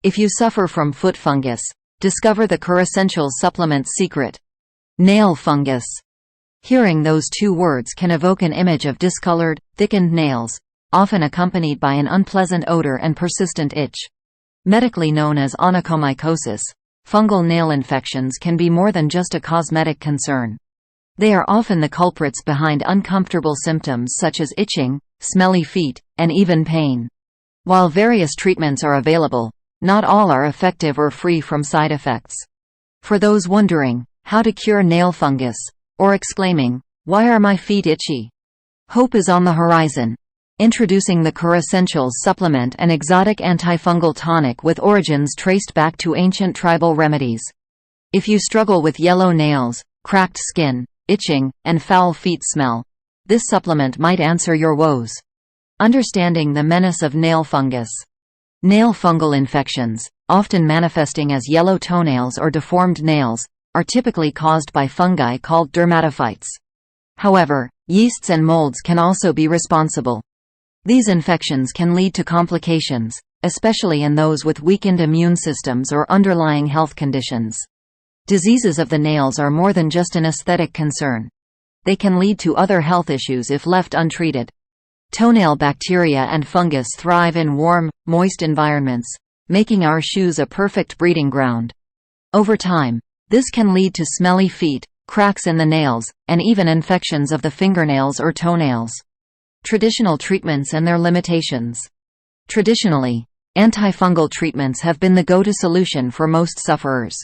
If you suffer from foot fungus, discover the Kerassentials supplement's secret. Nail fungus. Hearing those two words can evoke an image of discolored, thickened nails, often accompanied by an unpleasant odor and persistent itch. Medically known as onychomycosis, fungal nail infections can be more than just a cosmetic concern. They are often the culprits behind uncomfortable symptoms such as itching, smelly feet, and even pain. While various treatments are available, not all are effective or free from side effects. For those wondering how to cure nail fungus, or exclaiming, "Why are my feet itchy?" hope is on the horizon. Introducing the Kerassentials supplement, an exotic antifungal tonic with origins traced back to ancient tribal remedies. If you struggle with yellow nails, cracked skin, itching, and foul feet smell, this supplement might answer your woes. Understanding the menace of nail fungus. Nail fungal infections, often manifesting as yellow toenails or deformed nails, are typically caused by fungi called dermatophytes. However, yeasts and molds can also be responsible. These infections can lead to complications, especially in those with weakened immune systems or underlying health conditions. Diseases of the nails are more than just an aesthetic concern. They can lead to other health issues if left untreated. Toenail bacteria and fungus thrive in warm, moist environments, making our shoes a perfect breeding ground. Over time, this can lead to smelly feet, cracks in the nails, and even infections of the fingernails or toenails. Traditional treatments and their limitations. Traditionally, antifungal treatments have been the go-to solution for most sufferers.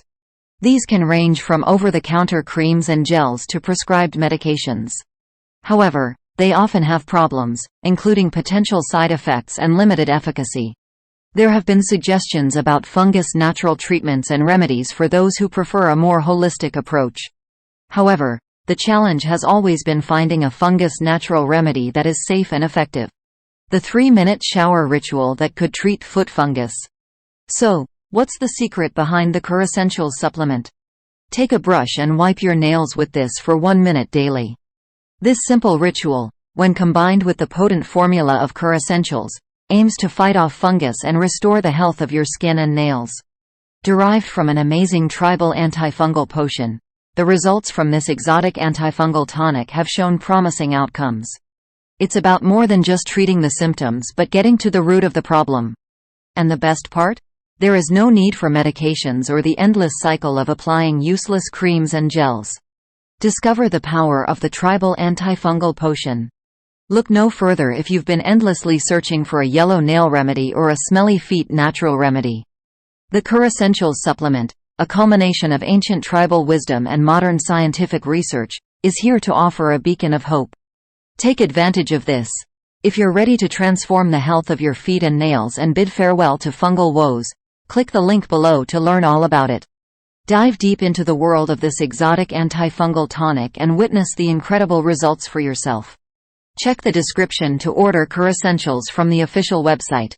These can range from over-the-counter creams and gels to prescribed medications. However, they often have problems, including potential side effects and limited efficacy. There have been suggestions about fungus natural treatments and remedies for those who prefer a more holistic approach. However, the challenge has always been finding a fungus natural remedy that is safe and effective. The 3-minute shower ritual that could treat foot fungus. So, what's the secret behind the Kerassentials supplement? Take a brush and wipe your nails with this for 1 minute daily. This simple ritual, when combined with the potent formula of Kerassentials, aims to fight off fungus and restore the health of your skin and nails. Derived from an amazing tribal antifungal potion, the results from this exotic antifungal tonic have shown promising outcomes. It's about more than just treating the symptoms but getting to the root of the problem. And the best part? There is no need for medications or the endless cycle of applying useless creams and gels. Discover the power of the tribal antifungal potion. Look no further if you've been endlessly searching for a yellow nail remedy or a smelly feet natural remedy. The Kerassentials supplement, a culmination of ancient tribal wisdom and modern scientific research, is here to offer a beacon of hope. Take advantage of this. If you're ready to transform the health of your feet and nails and bid farewell to fungal woes, click the link below to learn all about it. Dive deep into the world of this exotic antifungal tonic and witness the incredible results for yourself. Check the description to order Kerassentials from the official website.